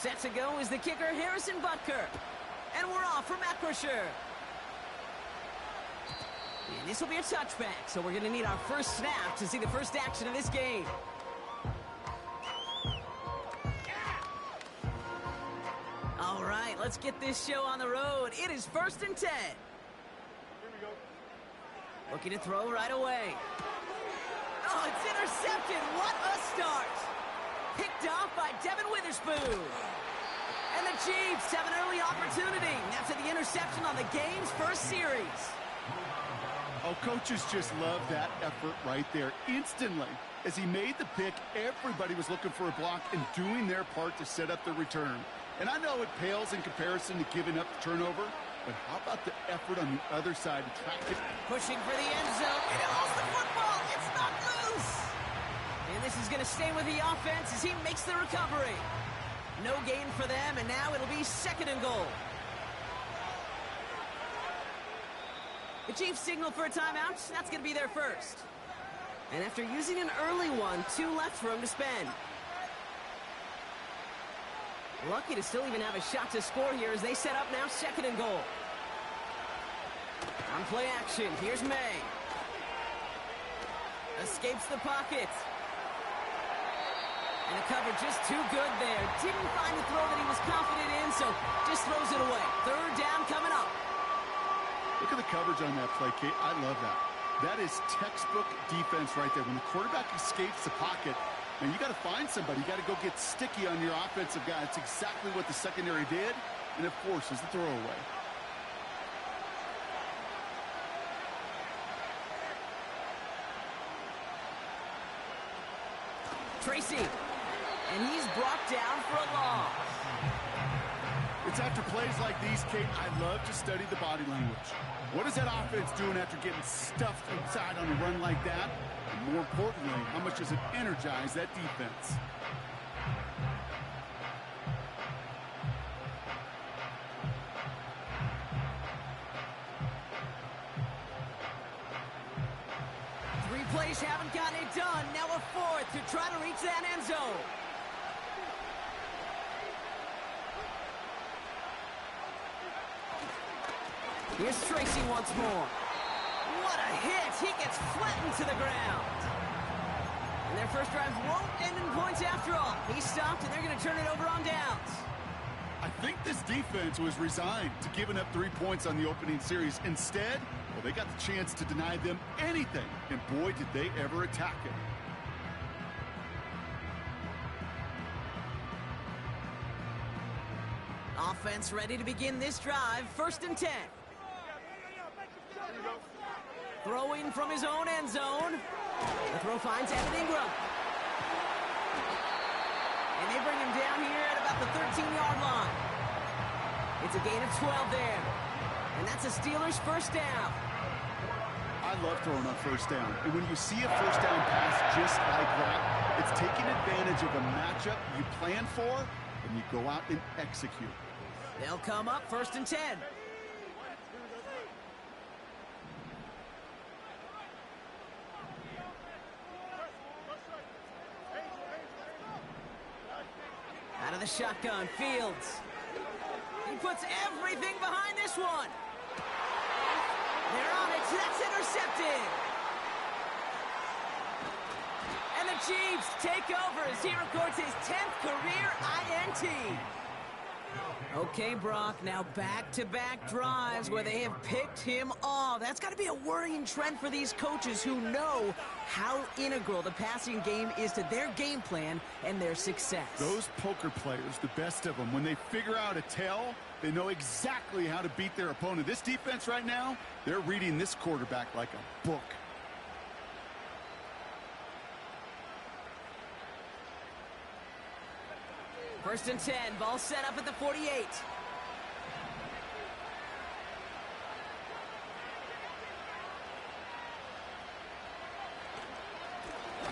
Set to go is the kicker, Harrison Butker. And we're off for Matt Crusher. And this will be a touchback, so we're going to need our first snap to see the first action of this game. All right, let's get this show on the road. It is 1st and 10. Here we go. Looking to throw right away. Oh, it's intercepted. What a start. Picked off by Devin Witherspoon. And the Chiefs have an early opportunity after the interception on the game's first series. Oh, coaches just love that effort right there. Instantly, as he made the pick, everybody was looking for a block and doing their part to set up the return. And I know it pales in comparison to giving up the turnover, but how about the effort on the other side to track it? Pushing for the end zone, and it holds the football. It's not loose. And this is going to stay with the offense as he makes the recovery. No gain for them, and now it'll be 2nd and goal. The Chiefs signal for a timeout. That's going to be their first. And after using an early one, 2 left for him to spend. Lucky to still even have a shot to score here as they set up now 2nd and goal. On play action, here's May. Escapes the pocket. And the cover just too good there. Didn't find the throw that he was confident in, so just throws it away. 3rd down coming up. Look at the coverage on that play, Kate. I love that. That is textbook defense right there. When the quarterback escapes the pocket, and you got to find somebody. You got to go get sticky on your offensive guy. That's exactly what the secondary did, and it forces the throwaway. Tracy, and he's brought down for a loss. It's after plays like these, Kate, I love to study the body language. What is that offense doing after getting stuffed inside on a run like that? And more importantly, how much does it energize that defense? Three plays haven't gotten it done. Now a 4th to try to reach that end zone. Here's Tracy once more. What a hit! He gets flattened to the ground. And their first drive won't end in points after all. He stopped, and they're going to turn it over on downs. I think this defense was resigned to giving up 3 points on the opening series. Instead, well, they got the chance to deny them anything, and boy, did they ever attack it. Offense ready to begin this drive. 1st and 10. Throwing from his own end zone. The throw finds Evan Ingram. And they bring him down here at about the 13-yard line. It's a gain of 12 there. And that's a Steelers' first down. I love throwing on first down. And when you see a first down pass just like that, it's taking advantage of a matchup you plan for, and you go out and execute. They'll come up 1st and 10. Out of the shotgun, Fields. He puts everything behind this one. They're on it. That's intercepted. And the Chiefs take over as he records his 10th career INT. Okay, Brock, now back-to-back drives where they have picked him off. That's got to be a worrying trend for these coaches who know how integral the passing game is to their game plan and their success. Those poker players, the best of them, when they figure out a tell, they know exactly how to beat their opponent. This defense right now, they're reading this quarterback like a book. First and 10, ball set up at the 48.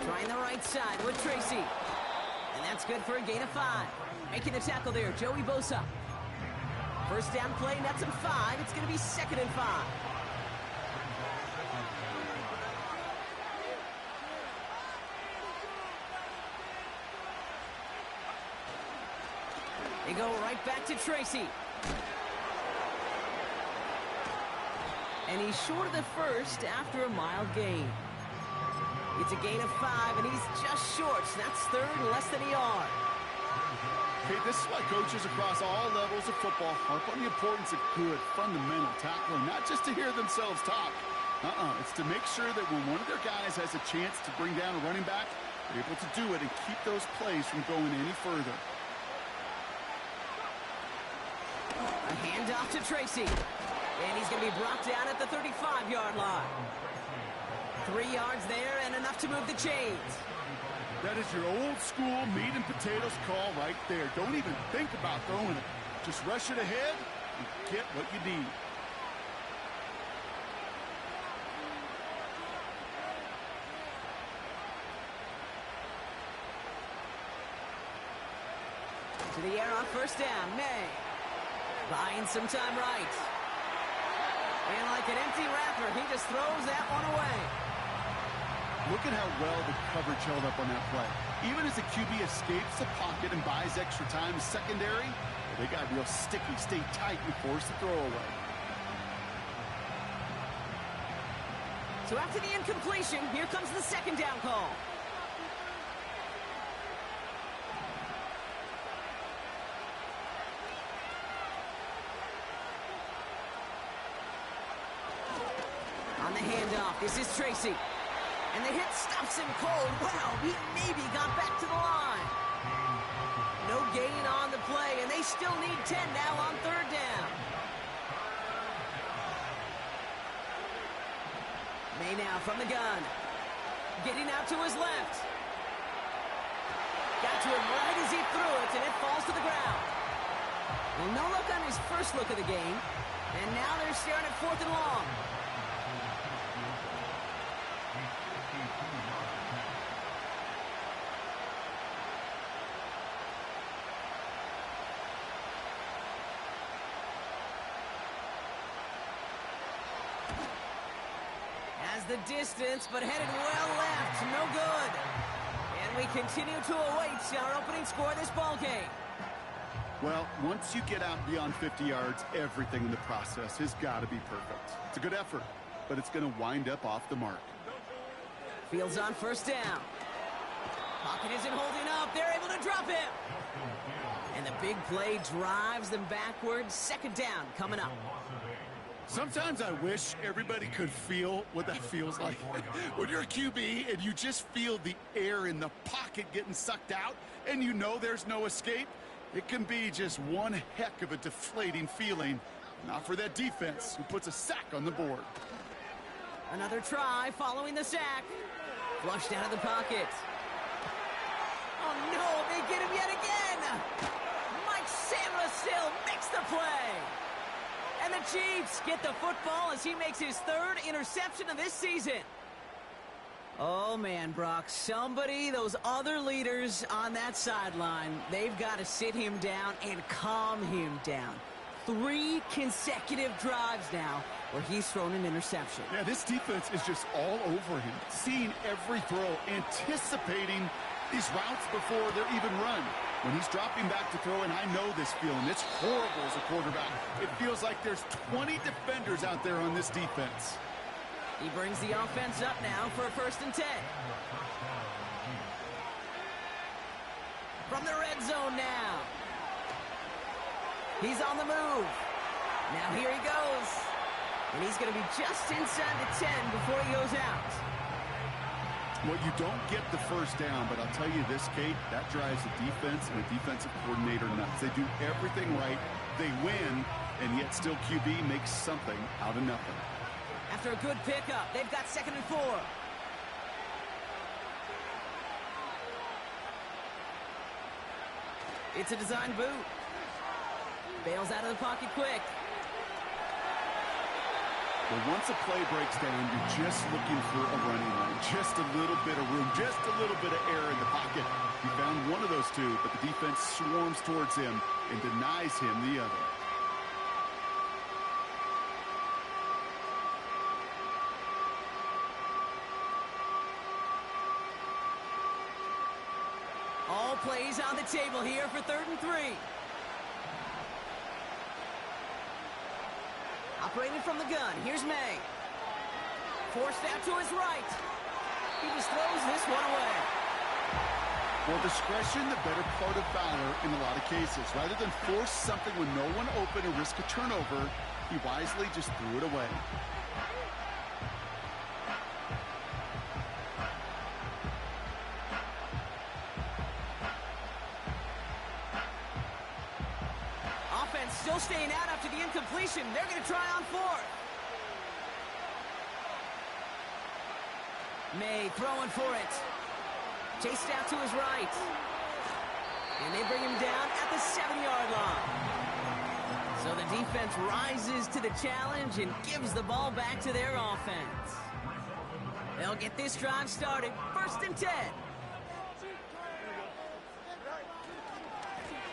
Trying the right side with Tracy. And that's good for a gain of 5. Making the tackle there, Joey Bosa. First down play, nets him 5. It's going to be 2nd and 5. They go right back to Tracy. And he's short of the first after a mild gain. It's a gain of 5, and he's just short. So that's third and less than a yard. Okay, this is why coaches across all levels of football harp on the importance of good, fundamental tackling, not just to hear themselves talk. It's to make sure that when one of their guys has a chance to bring down a running back, they're able to do it and keep those plays from going any further. A handoff to Tracy. And he's going to be brought down at the 35-yard line. 3 yards there and enough to move the chains. That is your old school meat and potatoes call right there. Don't even think about throwing it. Just rush it ahead and get what you need. To the air on first down, May. Buying some time right. And like an empty wrapper, he just throws that one away. Look at how well the coverage held up on that play. Even as the QB escapes the pocket and buys extra time secondary, they got real sticky, stay tight, and force the throw away. So after the incompletion, here comes the second down call. On the handoff, this is Tracy. And the hit stops him cold. Wow, he maybe got back to the line. No gain on the play, and they still need 10 now on third down. May now from the gun. Getting out to his left. Got to him right as he threw it, and it falls to the ground. Well, no look on his first look of the game. And now they're staring at 4th and long. The distance, but headed well left. No good. And we continue to await our opening score of this ball game. Well, once you get out beyond 50 yards, everything in the process has got to be perfect. It's a good effort, but it's going to wind up off the mark. Fields on first down. Pocket isn't holding up. They're able to drop him. And the big play drives them backwards. Second down coming up. Sometimes I wish everybody could feel what that feels like. When you're a QB and you just feel the air in the pocket getting sucked out and you know there's no escape, it can be just one heck of a deflating feeling. Not for that defense who puts a sack on the board. Another try following the sack. Flushed out of the pocket. Oh no, they get him yet again. Mike Samuel makes the play. And the Chiefs get the football as he makes his 3rd interception of this season. Oh, man, Brock, those other leaders on that sideline, they've got to sit him down and calm him down. 3 consecutive drives now where he's thrown an interception. Yeah, this defense is just all over him, seeing every throw, anticipating these routes before they're even run. When he's dropping back to throw, and I know this feeling, it's horrible as a quarterback. It feels like there's 20 defenders out there on this defense. He brings the offense up now for a 1st and 10. From the red zone now. He's on the move. Now here he goes. And he's going to be just inside the 10 before he goes out. Well, you don't get the first down, but I'll tell you this, Kate, that drives the defense and the defensive coordinator nuts. They do everything right, they win, and yet still QB makes something out of nothing. After a good pickup, they've got 2nd and 4. It's a design boot. Bails out of the pocket quick. Well, once a play breaks down, you're just looking for a running line. Just a little bit of room, just a little bit of air in the pocket. He found one of those two, but the defense swarms towards him and denies him the other. All plays on the table here for 3rd and 3. Operating from the gun, here's May. Forced out to his right. He just throws this one away. Well, discretion, the better part of valor in a lot of cases. Rather than force something when no one open or risk a turnover, he wisely just threw it away. Offense still staying out after the incompletion. They're going to try on fourth. May throwing for it. Chased out to his right. And they bring him down at the 7-yard line. So the defense rises to the challenge and gives the ball back to their offense. They'll get this drive started. 1st and 10.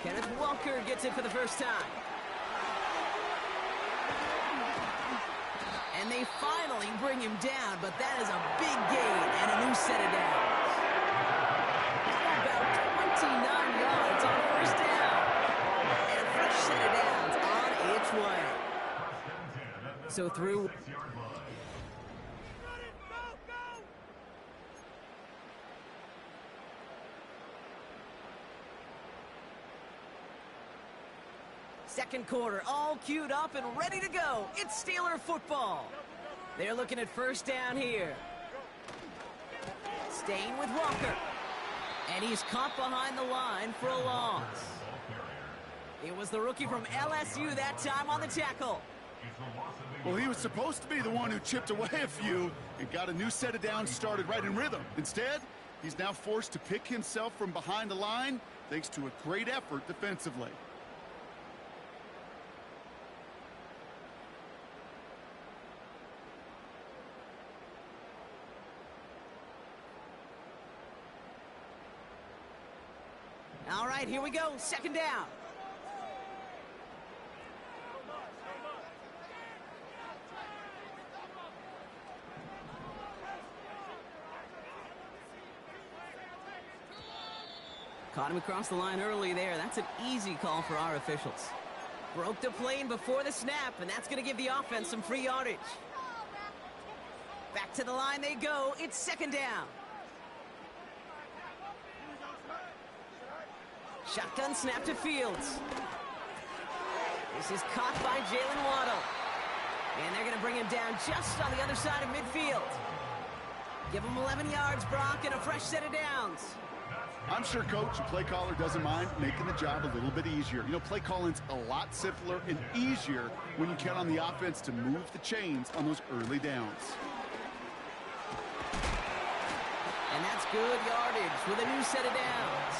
Kenneth Walker gets it for the first time. And they finally bring him down, but that is a big gain and a new set of downs. About 29 yards on 1st down. And a fresh set of downs on its way. So through... Second quarter, all queued up and ready to go. It's Steeler football. They're looking at 1st down here. Staying with Walker. And he's caught behind the line for a loss. It was the rookie from LSU that time on the tackle. Well, he was supposed to be the one who chipped away a few and got a new set of downs started right in rhythm. Instead, he's now forced to pick himself from behind the line thanks to a great effort defensively. All right, here we go. 2nd down. Caught him across the line early there. That's an easy call for our officials. Broke the plane before the snap, and that's going to give the offense some free yardage. Back to the line they go. It's 2nd down. Shotgun snap to Fields. This is caught by Jalen Waddle. And they're going to bring him down just on the other side of midfield. Give him 11 yards, Brock, and a fresh set of downs. I'm sure coach and play caller doesn't mind making the job a little bit easier. You know, play calling's a lot simpler and easier when you count on the offense to move the chains on those early downs. And that's good yardage with a new set of downs.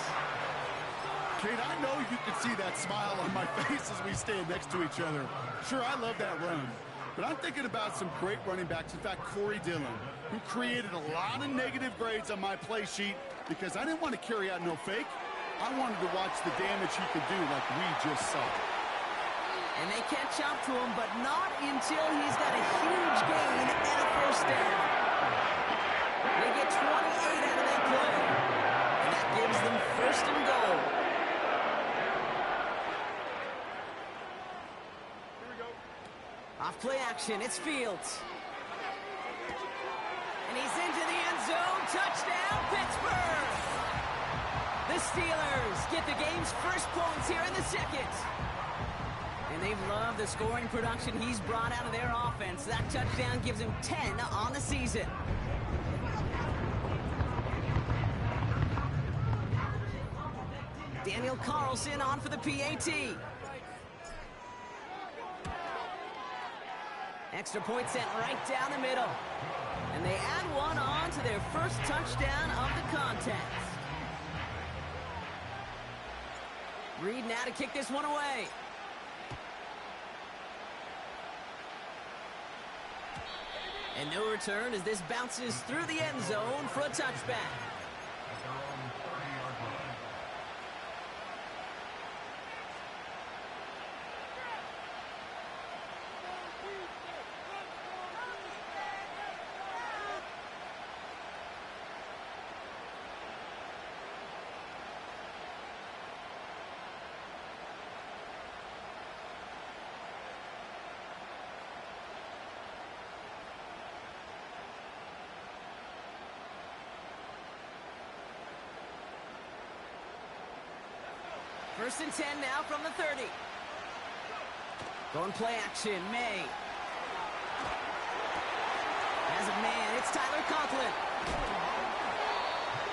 Kate, I know you can see that smile on my face as we stand next to each other. Sure, I love that run. But I'm thinking about some great running backs. In fact, Corey Dillon, who created a lot of negative grades on my play sheet because I didn't want to carry out no fake. I wanted to watch the damage he could do like we just saw. And they catch up to him, but not until he's got a huge gain and a 1st down. They get 28 out of that play. And that gives them 1st and goal. Off play action, it's Fields. And he's into the end zone. Touchdown, Pittsburgh! The Steelers get the game's first points here in the 2nd. And they've loved the scoring production he's brought out of their offense. That touchdown gives him 10 on the season. Daniel Carlson on for the PAT. Extra point sent right down the middle. And they add one on to their first touchdown of the contest. Reed now to kick this one away. And no return as this bounces through the end zone for a touchback. First and 10 now from the 30. Going play action, May. As a man, it's Tyler Conklin.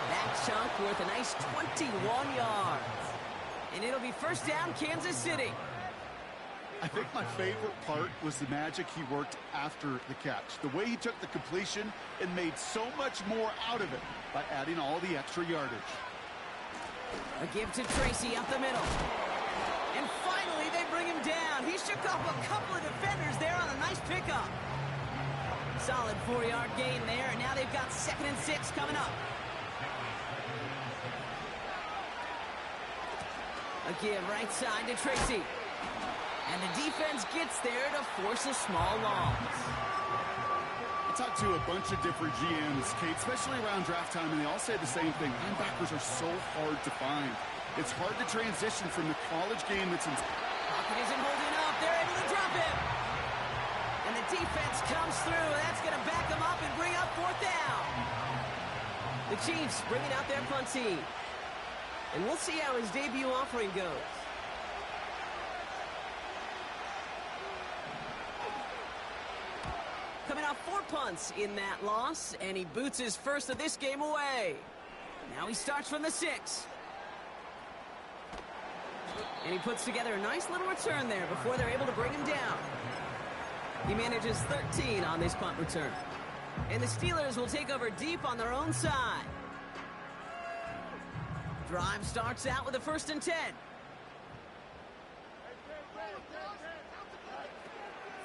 That chunk worth a nice 21 yards. And it'll be first down, Kansas City. I think my favorite part was the magic he worked after the catch. The way he took the completion and made so much more out of it by adding all the extra yardage. A give to Tracy up the middle. And finally, they bring him down. He shook off a couple of defenders there on a nice pickup. Solid 4-yard gain there, and now they've got 2nd and 6 coming up. A give right side to Tracy. And the defense gets there to force a small loss. I talked to a bunch of different GMs, Kate, especially around draft time, and they all say the same thing. Linebackers are so hard to find. It's hard to transition from the college game that's in... Pocket isn't holding up. They're able to drop him. And the defense comes through. That's going to back them up and bring up 4th down. The Chiefs bringing out their punt team. And we'll see how his debut offering goes. Coming off 4 punts in that loss, and he boots his first of this game away. Now he starts from the 6. And he puts together a nice little return there before they're able to bring him down. He manages 13 on this punt return. And the Steelers will take over deep on their own side. Drive starts out with a 1st and 10.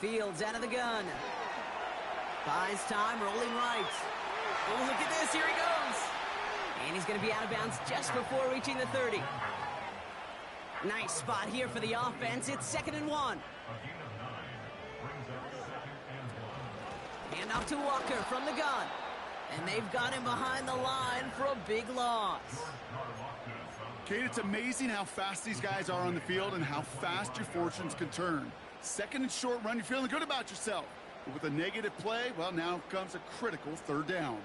Fields out of the gun. Buys time, rolling right. Oh, look at this. Here he goes. And he's going to be out of bounds just before reaching the 30. Nice spot here for the offense. It's 2nd and 1. Hand off to Walker from the gun. And they've got him behind the line for a big loss. Kate, it's amazing how fast these guys are on the field and how fast your fortunes can turn. 2nd and short run, you're feeling good about yourself. But with a negative play, well, now comes a critical 3rd down.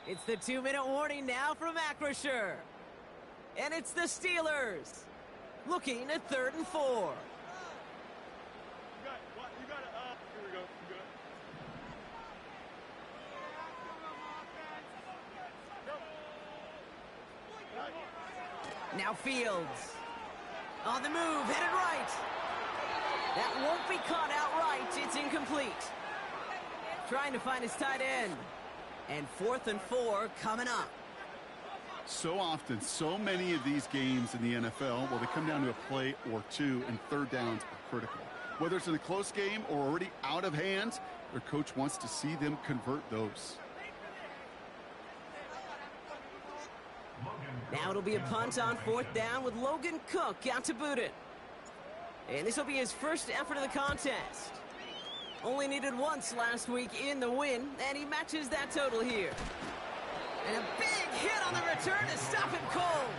It's the 2-minute warning now from Acrisure. And it's the Steelers looking at 3rd and 4. You got it. Here we go. You got it. Now Fields. On the move, headed right. That won't be caught outright. It's incomplete. Trying to find his tight end. And 4th and 4 coming up. So often, so many of these games in the NFL, well, they come down to a play or two, and 3rd downs are critical. Whether it's in a close game or already out of hand, their coach wants to see them convert those. Now it'll be a punt on 4th down with Logan Cook out to boot it. And this will be his first effort of the contest. Only needed once last week in the win, and he matches that total here. And a big hit on the return to stop him cold.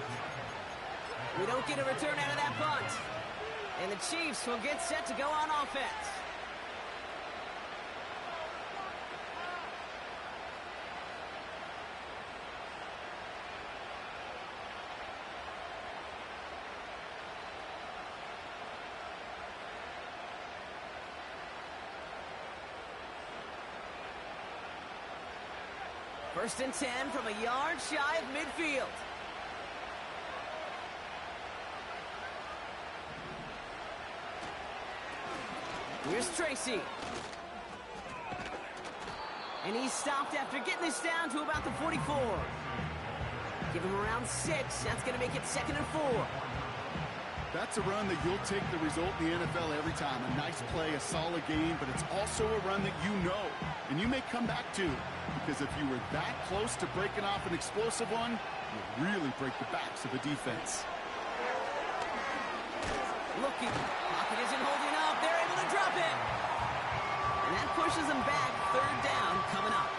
We don't get a return out of that punt. And the Chiefs will get set to go on offense. First and 10 from a yard shy of midfield. Here's Tracy. And he's stopped after getting this down to about the 44. Give him around 6. That's going to make it 2nd and 4. That's a run that you'll take the result in the NFL every time. A nice play, a solid game, but it's also a run that you know, and you may come back to. Because if you were that close to breaking off an explosive one, you'll really break the backs of the defense. Looking. Pocket isn't holding up. They're able to drop it. And that pushes them back. 3rd down coming up.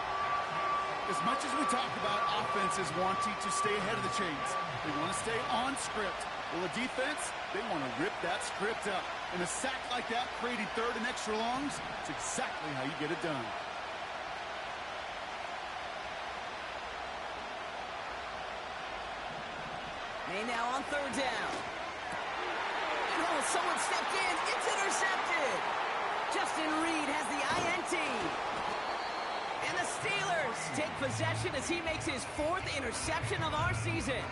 As much as we talk about offenses wanting to stay ahead of the chains, they want to stay on script. Well, the defense, they want to rip that script up. And a sack like that, creating 3rd and extra longs, it's exactly how you get it done. Okay, now on third down. Oh, someone stepped in. It's intercepted. Justin Reed has the INT. And the Steelers take possession as he makes his 4th interception of our season.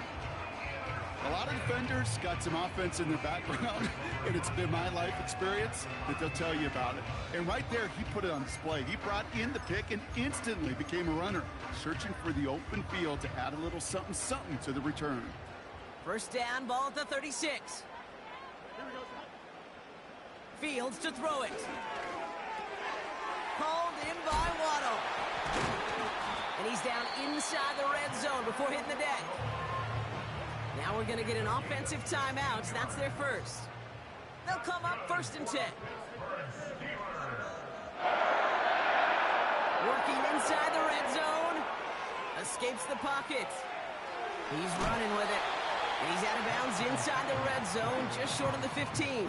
A lot of defenders got some offense in their background, and it's been my life experience that they'll tell you about it. And right there, he put it on display. He brought in the pick and instantly became a runner, searching for the open field to add a little something to the return. First down, ball at the 36. Fields to throw it. Called in by Waddle. And he's down inside the red zone before hitting the deck. Now we're going to get an offensive timeout. That's their first. They'll come up 1st and 10. Working inside the red zone. Escapes the pocket. He's running with it. And he's out of bounds inside the red zone, just short of the 15.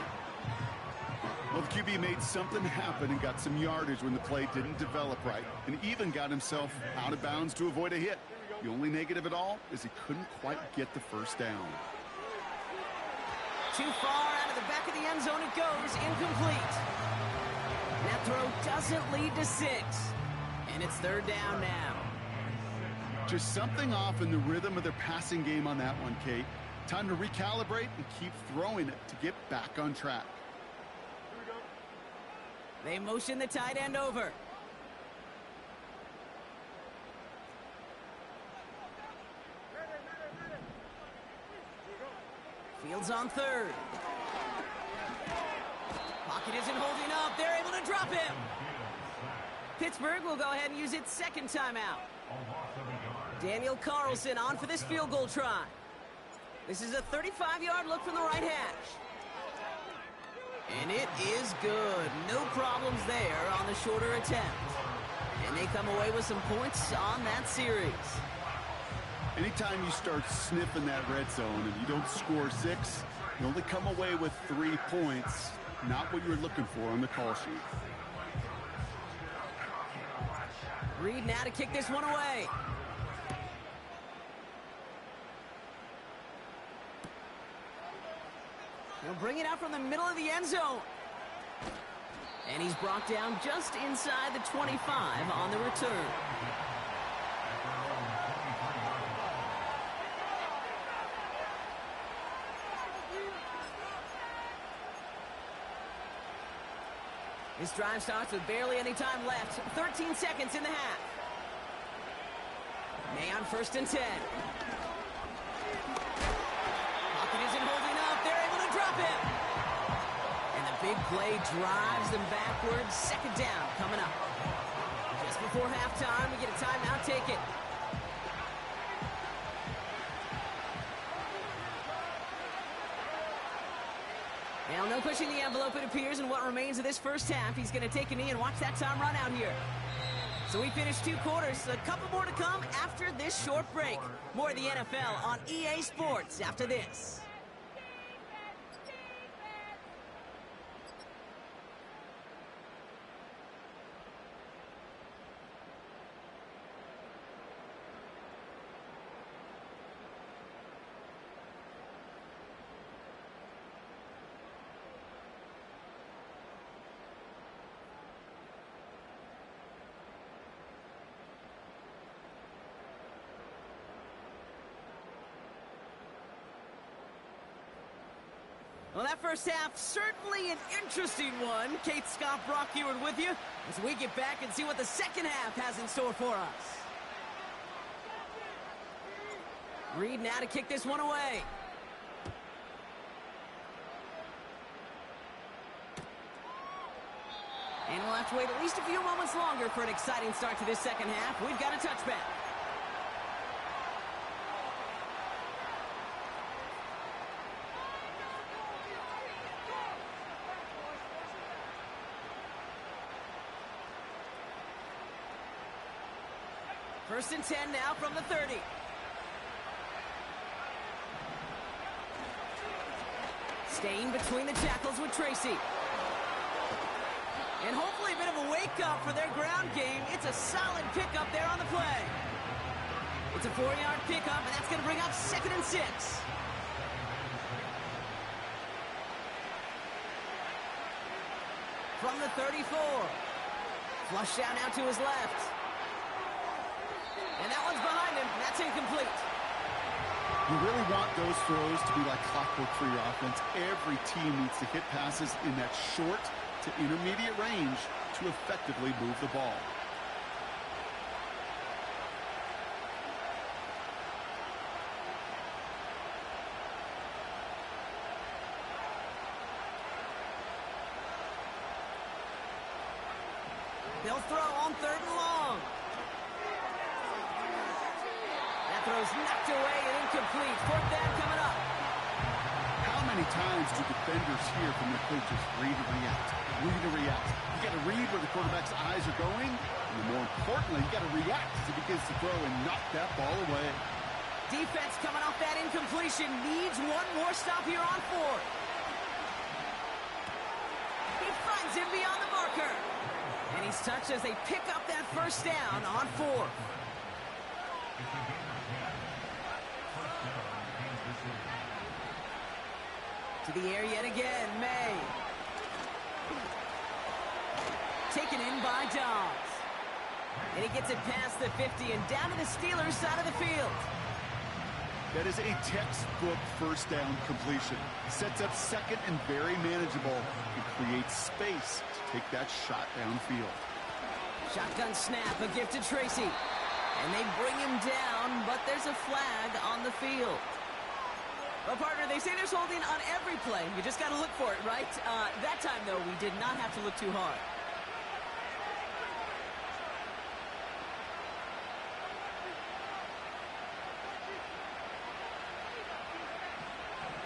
Well, the QB made something happen and got some yardage when the play didn't develop right, and even got himself out of bounds to avoid a hit. The only negative at all is he couldn't quite get the first down. Too far out of the back of the end zone it goes, incomplete. That throw doesn't lead to 6, and it's 3rd down now. Just something off in the rhythm of their passing game on that one, Kate. Time to recalibrate and keep throwing it to get back on track. They motion the tight end over. Fields on 3rd. Pocket isn't holding up. They're able to drop him. Pittsburgh will go ahead and use its 2nd timeout. Daniel Carlson on for this field goal try. This is a 35-yard look from the right hash. And it is good. No problems there on the shorter attempt. And they come away with some points on that series. Anytime you start sniffing that red zone and you don't score 6, you only come away with 3 points. Not what you were looking for on the call sheet. Reed now to kick this one away. He'll bring it out from the middle of the end zone. And he's brought down just inside the 25 on the return. This drive starts with barely any time left. 13 seconds in the half. May on 1st and 10. Pocket isn't holding up. They're able to drop him. And the big play drives them backwards. 2nd down coming up. Just before halftime, we get a timeout. Take it. Now, no pushing the envelope, it appears, in what remains of this first half. He's going to take a knee and watch that time run out here. So we finished 2 quarters. A couple more to come after this short break. More of the NFL on EA Sports after this. Well, that first half, certainly an interesting one. Kate Scott, Brock Eward with you as we get back and see what the second half has in store for us. Reed now to kick this one away. And we'll have to wait at least a few moments longer for an exciting start to this second half. We've got a touchback. First and 10 now from the 30. Staying between the tackles with Tracy. And hopefully a bit of a wake-up for their ground game. It's a solid pickup there on the play. It's a 4-yard pickup, and that's going to bring up 2nd and 6. from the 34. Flush down now to his left. And that one's behind him. That's incomplete. You really want those throws to be like clockwork for your offense. Every team needs to hit passes in that short to intermediate range to effectively move the ball. They'll throw on 3rd and long. That throw's knocked away and incomplete. 4th down coming up. How many times do defenders hear from their coaches, read and react, read and react? You got to read where the quarterback's eyes are going, and more importantly, you got to react as he begins to throw and knock that ball away. Defense coming off that incompletion needs one more stop here on 4th. He finds him beyond the marker. And he's touched as they pick up that 1st down on 4th. To the air yet again, May. Taken in by Dobbs. And he gets it past the 50 and down to the Steelers' side of the field. That is a textbook 1st down completion. Sets up 2nd and very manageable and creates space to take that shot downfield. Shotgun snap, a gift to Tracy. And they bring him down, but there's a flag on the field. Well, partner, they say there's holding on every play. You just got to look for it, right? That time, though, we did not have to look too hard.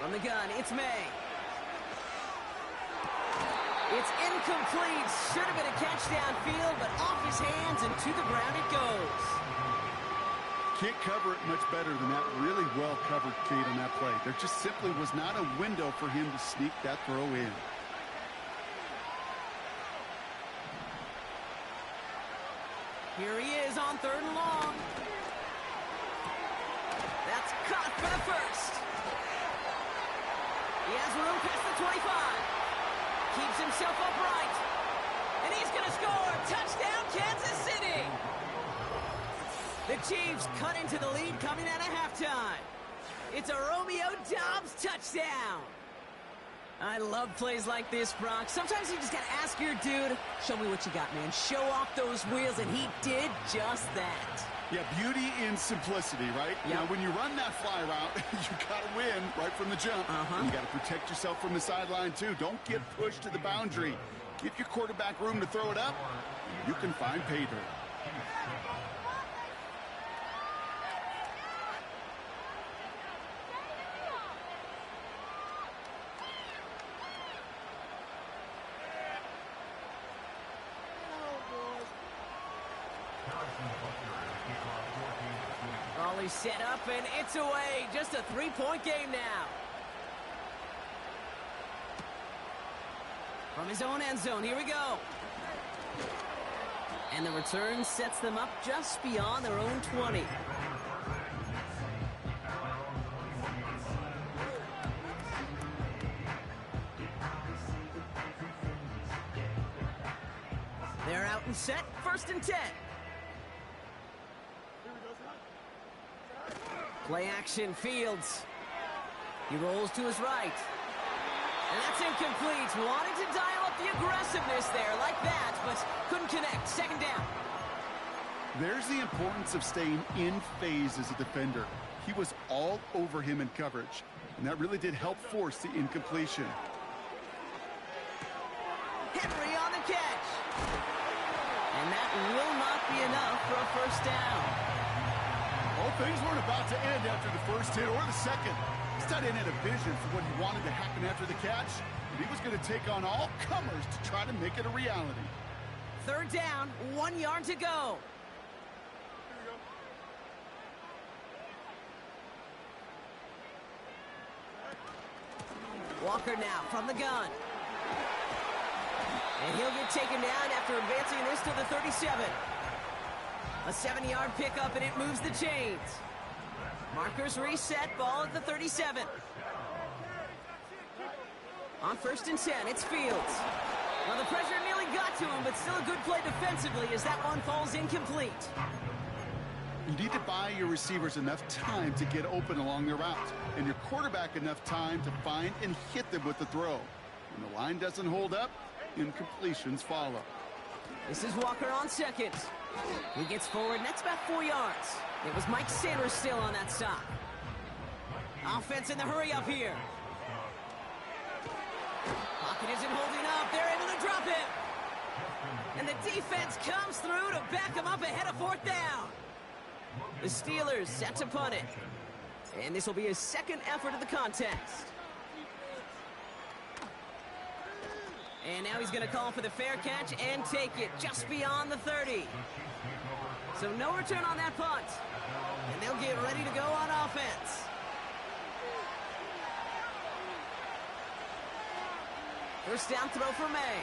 From the gun, it's May. It's incomplete. Should have been a catch downfield, but off his hands and to the ground it goes. Can't cover it much better than that really well-covered Cade on that play. There just simply was not a window for him to sneak that throw in. Here he is on 3rd and long. That's caught for the 1st. He has room past the 25. Keeps himself upright. And he's going to score. Touchdown, Kansas City. The Chiefs cut into the lead coming out of halftime. It's a Romeo Doubs touchdown. I love plays like this, Brock. Sometimes you just got to ask your dude, show me what you got, man. Show off those wheels, and he did just that. Yeah, beauty in simplicity, right? Yep. Now, when you run that fly route, you got to win right from the jump. And you got to protect yourself from the sideline, too. Don't get pushed to the boundary. Give your quarterback room to throw it up. You can find pay dirt. Raleigh set up, and it's away. Just a 3-point game now. From his own end zone, here we go. And the return sets them up just beyond their own 20. They're out and set, 1st and 10. Play action, Fields. He rolls to his right. And that's incomplete. Wanted to dial up the aggressiveness there like that, but couldn't connect. 2nd down. There's the importance of staying in phase as a defender. He was all over him in coverage, and that really did help force the incompletion. Henry on the catch. And that will not be enough for a 1st down. Well, things weren't about to end after the 1st hit or the 2nd. This tight end had a vision for what he wanted to happen after the catch, and he was going to take on all comers to try to make it a reality. 3rd down, 1 yard to go. Walker now from the gun. And he'll get taken down after advancing this to the 37. A 7-yard pickup, and it moves the chains. Markers reset, ball at the 37. On 1st and 10, it's Fields. Well, the pressure nearly got to him, but still a good play defensively as that one falls incomplete. You need to buy your receivers enough time to get open along their route, and your quarterback enough time to find and hit them with the throw. When the line doesn't hold up, incompletions follow. This is Walker on second. He gets forward, and that's about 4 yards. It was Mike Sanders still on that stop. Offense in the hurry up here. Pocket isn't holding up. They're able to drop it. And the defense comes through to back him up ahead of 4th down. The Steelers set to punt it. And this will be his second effort of the contest. And now he's going to call for the fair catch and take it just beyond the 30. So no return on that punt. And they'll get ready to go on offense. First down throw for May.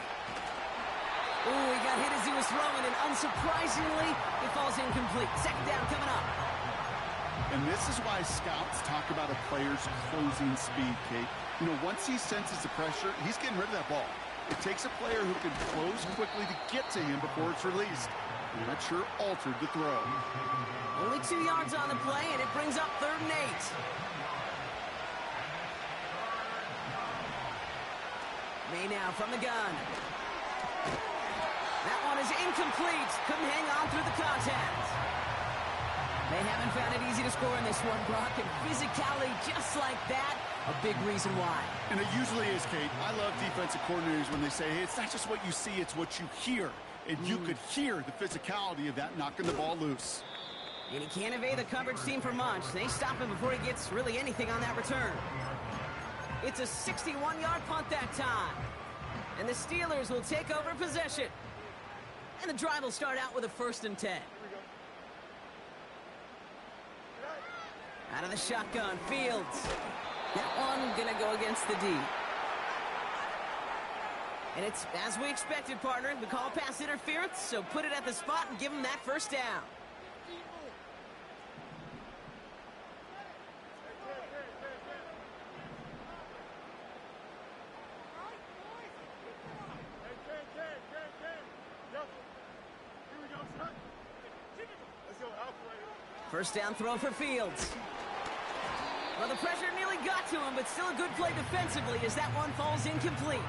Ooh, he got hit as he was throwing, and unsurprisingly, it falls incomplete. Second down coming up. And this is why scouts talk about a player's closing speed, Kate. You know, once he senses the pressure, he's getting rid of that ball. It takes a player who can close quickly to get to him before it's released. And that sure altered the throw. Only 2 yards on the play, and it brings up 3rd and 8. May now from the gun. That one is incomplete. Couldn't hang on through the contact. They haven't found it easy to score in this one, Brock, and physicality just like that, a big reason why. And it usually is, Kate. I love defensive coordinators when they say, hey, it's not just what you see, it's what you hear. And you could hear the physicality of that knocking the ball loose. And he can't evade the coverage team for much. They stop him before he gets really anything on that return. It's a 61-yard punt that time. And the Steelers will take over possession. And the drive will start out with a 1st and 10. Out of the shotgun, Fields. That one gonna go against the D. And it's as we expected, partner. We call pass interference, so put it at the spot and give him that 1st down. First down throw for Fields. Well, the pressure nearly got to him, but still a good play defensively as that one falls incomplete.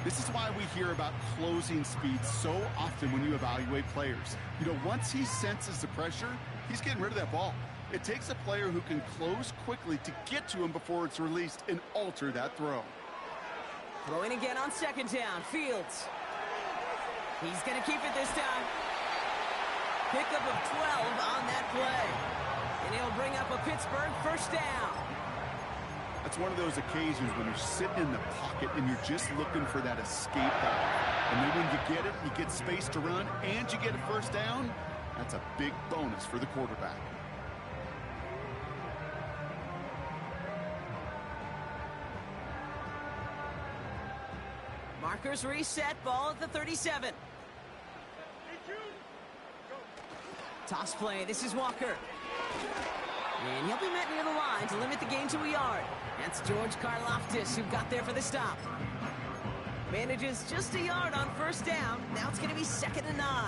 This is why we hear about closing speed so often when you evaluate players. You know, once he senses the pressure, he's getting rid of that ball. It takes a player who can close quickly to get to him before it's released and alter that throw. Throwing again on second down, Fields. He's going to keep it this time. Pickup of 12 on that play. And he'll bring up a Pittsburgh 1st down. That's one of those occasions when you're sitting in the pocket and you're just looking for that escape valve. And then when you get it, you get space to run, and you get a 1st down. That's a big bonus for the quarterback. Markers reset, ball at the 37. Toss play, this is Walker. And he'll be met near the line to limit the gain to a yard. That's George Karlaftis who got there for the stop. Manages just a yard on 1st down. Now it's going to be 2nd and 9.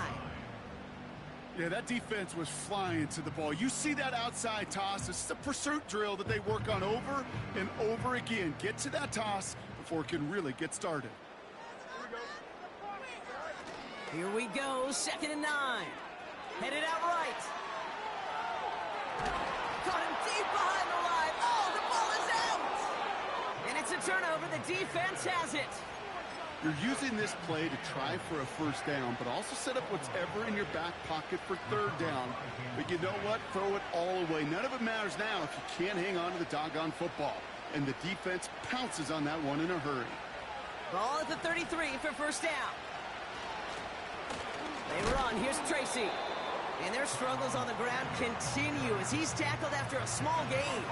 Yeah, that defense was flying to the ball. You see that outside toss. It's a pursuit drill that they work on over and over again. Get to that toss before it can really get started. Here we go, 2nd and 9. Headed out right. Caught him deep behind the line. Oh, the ball is out! And it's a turnover. The defense has it. You're using this play to try for a 1st down, but also set up whatever in your back pocket for 3rd down. But you know what? Throw it all away. None of it matters now if you can't hang on to the doggone football. And the defense pounces on that one in a hurry. Ball at the 33 for 1st down. They run. Here's Tracy. And their struggles on the ground continue as he's tackled after a small gain.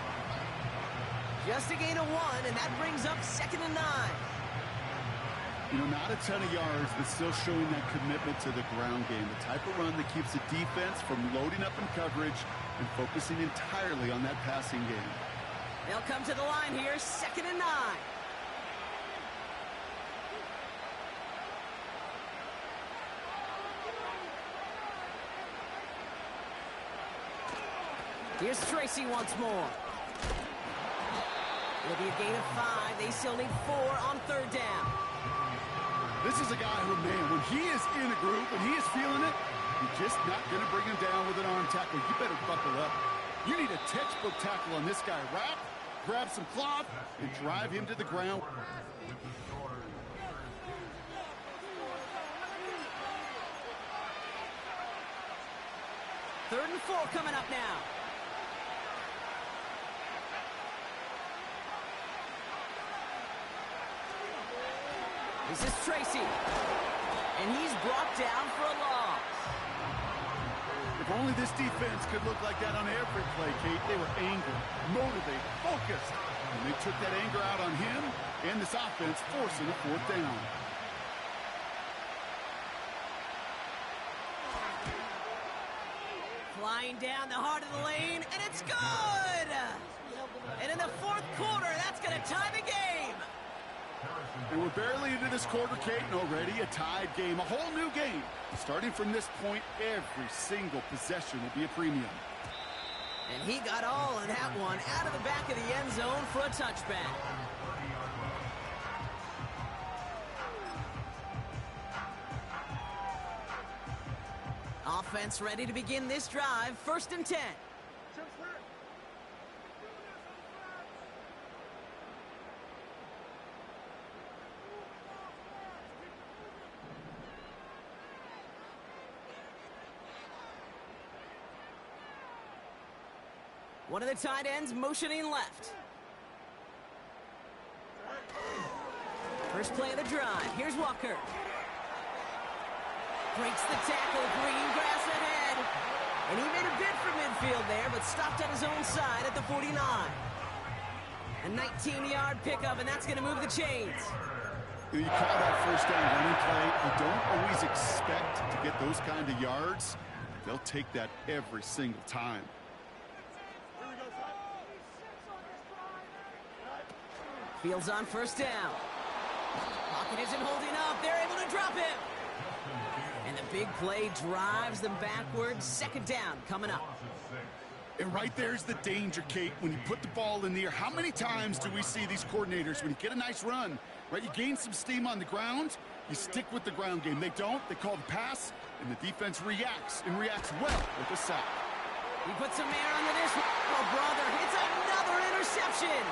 Just a gain of 1, and that brings up 2nd and 9. You know, not a ton of yards, but still showing that commitment to the ground game. The type of run that keeps the defense from loading up in coverage and focusing entirely on that passing game. They'll come to the line here, 2nd and 9. Here's Tracy once more. It'll be a gain of 5. They still need 4 on 3rd down. This is a guy who, man, when he is in a groove, when he is feeling it, you're just not going to bring him down with an arm tackle. You better buckle up. You need a textbook tackle on this guy. Wrap, grab some cloth, and drive him to the ground. Third and 4 coming up now. This is Tracy. And he's brought down for a loss. If only this defense could look like that on every play, Kate. They were angry, motivated, focused. And they took that anger out on him and this offense, forcing a 4th down. Flying down the heart of the lane, and it's good! And in the 4th quarter, that's going to tie the game. And we're barely into this quarter, Kate, and already a tied game, a whole new game. Starting from this point, every single possession will be a premium. And he got all of that one out of the back of the end zone for a touchback. Offense ready to begin this drive. 1st and 10. One of the tight ends motioning left. First play of the drive. Here's Walker. Breaks the tackle. Green grass ahead. And he made a bid for midfield there, but stopped on his own side at the 49. A 19-yard pickup, and that's going to move the chains. You call that 1st down running play. You don't always expect to get those kind of yards. They'll take that every single time. Fields on 1st down. Pocket isn't holding up. They're able to drop him. And the big play drives them backwards. 2nd down coming up. And right there's the danger, Kate, when you put the ball in the air. How many times do we see these coordinators, when you get a nice run, right, you gain some steam on the ground, you stick with the ground game. They don't. They call the pass, and the defense reacts, and reacts well with a sack. He puts some air under this one. Oh, brother, it's another interception.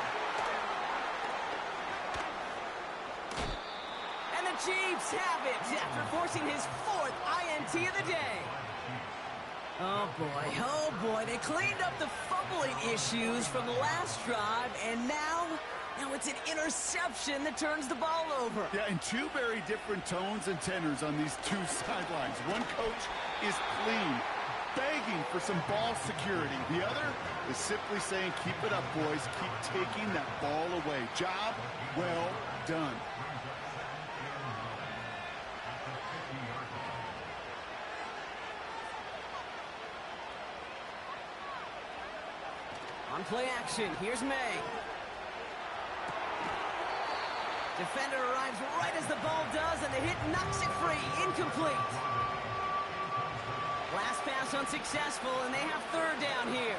Chiefs have it after forcing his 4th INT of the day. Oh boy, they cleaned up the fumbling issues from the last drive, and now it's an interception that turns the ball over. Yeah, and 2 very different tones and tenors on these 2 sidelines. One coach is clean, begging for some ball security. The other is simply saying, keep it up, boys. Keep taking that ball away. Job well done. On play action, here's May. Defender arrives right as the ball does, and the hit knocks it free. Incomplete. Last pass unsuccessful, and they have 3rd down here.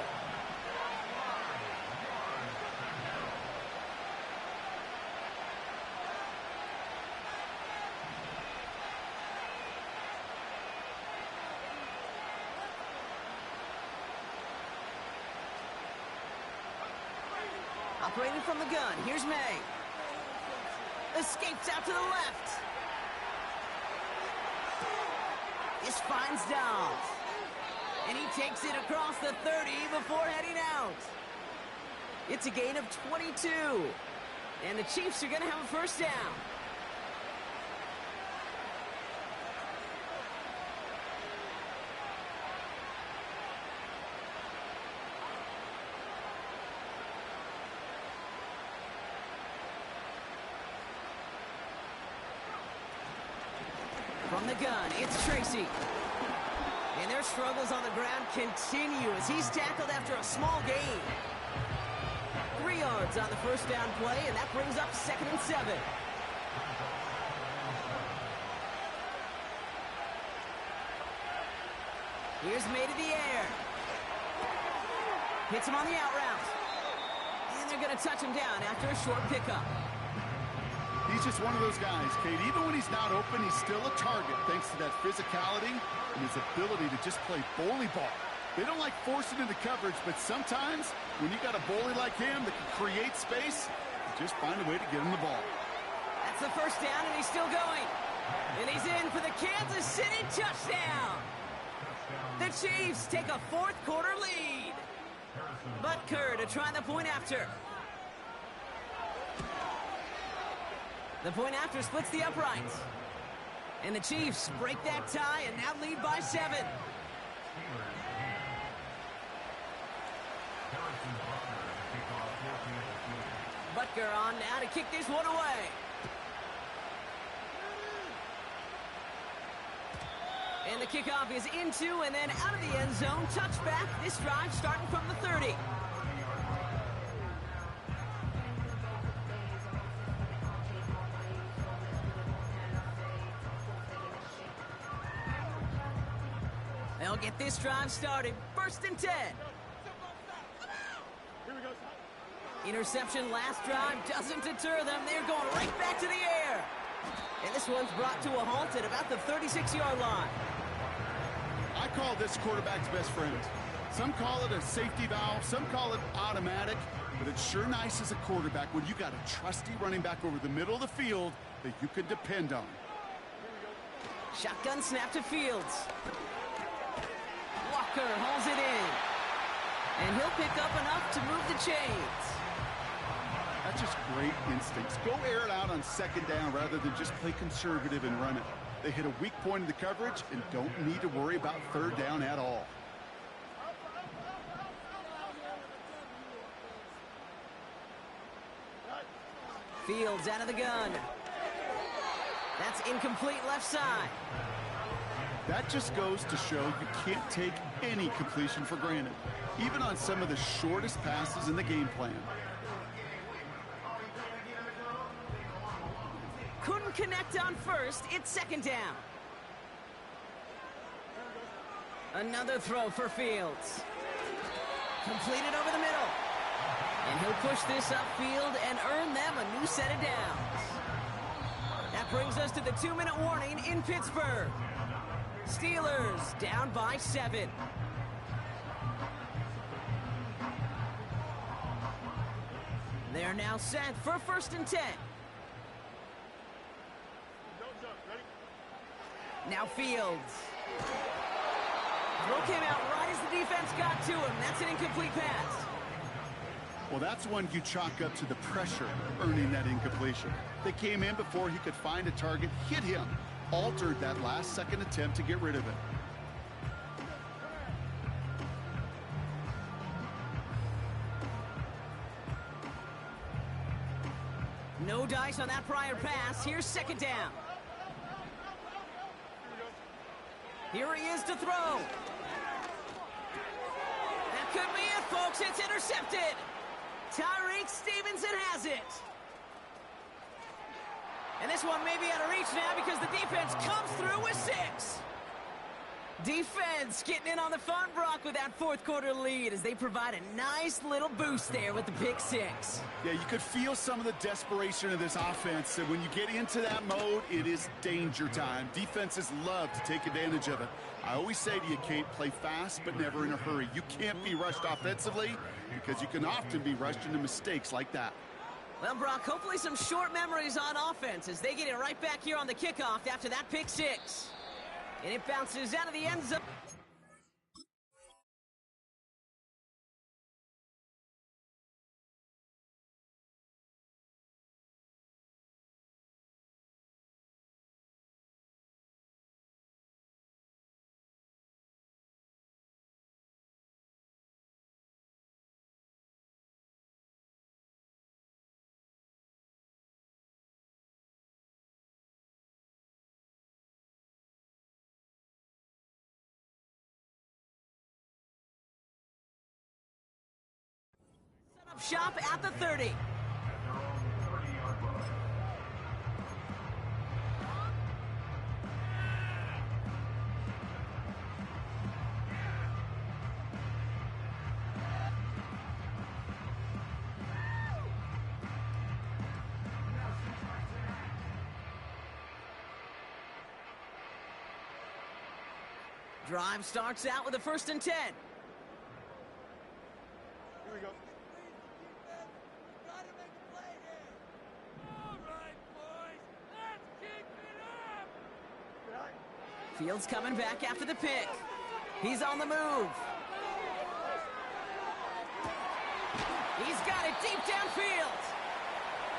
Operating from the gun, here's May. Escapes out to the left. This finds Downs. And he takes it across the 30 before heading out. It's a gain of 22. And the Chiefs are going to have a 1st down. From the gun, it's Tracy. And their struggles on the ground continue as he's tackled after a small gain. 3 yards on the 1st down play, and that brings up 2nd and 7. Here's May to the air. Hits him on the out route. And they're going to touch him down after a short pickup. He's just one of those guys, Kate. Even when he's not open, he's still a target thanks to that physicality and his ability to just play bully ball. They don't like forcing into coverage, but sometimes when you got a bully like him that can create space, you just find a way to get him the ball. That's the first down, and he's still going. And he's in for the Kansas City touchdown. The Chiefs take a fourth-quarter lead. Butker to try the point after. The point after splits the uprights. And the Chiefs break that tie and now lead by 7. Butker on now to kick this one away. And the kickoff is into and then out of the end zone. Touchback. This drive starting from the 30. They'll get this drive started. First and 10. Here we go. Interception last drive doesn't deter them. They're going right back to the air. And this one's brought to a halt at about the 36-yard line. I call this quarterback's best friend. Some call it a safety valve, some call it automatic, but it's sure nice as a quarterback when you got a trusty running back over the middle of the field that you can depend on. Shotgun snap to Fields. Walker hauls it in. And he'll pick up enough to move the chains. That's just great instincts. Go air it out on second down rather than just play conservative and run it. They hit a weak point in the coverage and don't need to worry about third down at all. Fields out of the gun. That's incomplete left side. That just goes to show you can't take any completion for granted, even on some of the shortest passes in the game plan. Couldn't connect on first. It's second down. Another throw for Fields. Completed over the middle. And he'll push this upfield and earn them a new set of downs. That brings us to the 2-minute warning in Pittsburgh. Steelers down by 7. They're now set for first and 10. Don't jump. Ready? Now Fields. Throw came out right as the defense got to him. That's an incomplete pass. Well, that's one you chalk up to the pressure earning that incompletion. They came in before he could find a target, hit him, altered that last-second attempt to get rid of it. No dice on that prior pass. Here's second down. Here he is to throw. That could be it, folks. It's intercepted. Tyreek Stevenson has it. And this one may be out of reach now because the defense comes through with 6. Defense getting in on the fun, Brock, with that fourth-quarter lead as they provide a nice little boost there with the pick 6. Yeah, you could feel some of the desperation of this offense. And when you get into that mode, it is danger time. Defenses love to take advantage of it. I always say to you, Kate, play fast but never in a hurry. You can't be rushed offensively because you can often be rushed into mistakes like that. Well, Brock, hopefully some short memories on offense as they get it right back here on the kickoff after that pick 6. And it bounces out of the end zone. Shop at the 30. Drive starts out with a 1st and 10. Here we go. Fields coming back after the pick. He's on the move. He's got it deep downfield.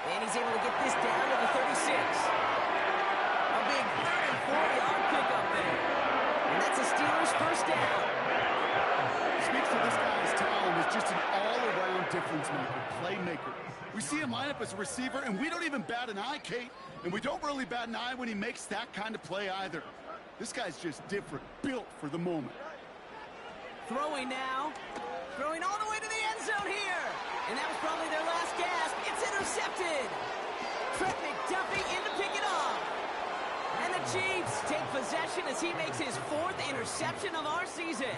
And he's able to get this down to the 36. A big 34-yard pickup there. And that's a Steelers 1st down. Speaks to this guy's talent as just an all-around difference maker, playmaker. We see him line up as a receiver, and we don't even bat an eye, Kate. And we don't really bat an eye when he makes that kind of play either. This guy's just different, built for the moment. Throwing now. Throwing all the way to the end zone here. And that was probably their last gasp. It's intercepted. Trent McDuffie in to pick it off. And the Chiefs take possession as he makes his 4th interception of our season.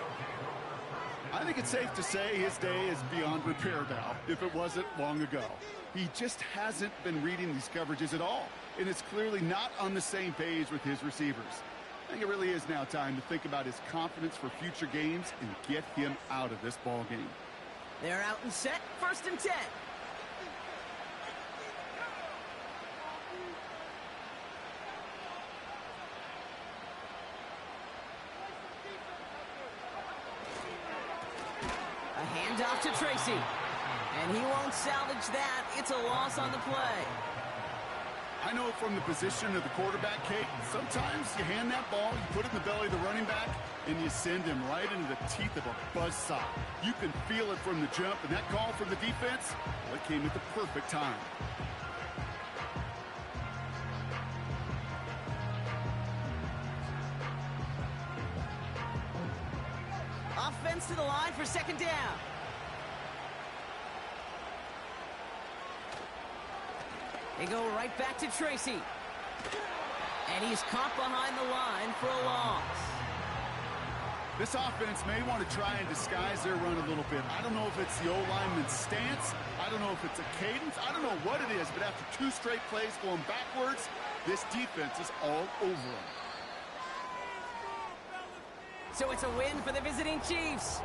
I think it's safe to say his day is beyond repair now, if it wasn't long ago. He just hasn't been reading these coverages at all, and it's clearly not on the same page with his receivers. I think it really is now time to think about his confidence for future games and get him out of this ball game. They're out and set, 1st and 10. A handoff to Tracy. And he won't salvage that. It's a loss on the play. I know from the position of the quarterback, Kate, sometimes you hand that ball, you put it in the belly of the running back, and you send him right into the teeth of a buzzsaw. You can feel it from the jump, and that call from the defense, well, it came at the perfect time. Offense to the line for 2nd down. They go right back to Tracy. And he's caught behind the line for a loss. This offense may want to try and disguise their run a little bit. I don't know if it's the O-lineman's stance. I don't know if it's a cadence. I don't know what it is, but after 2 straight plays going backwards, this defense is all over them. So it's a win for the visiting Chiefs.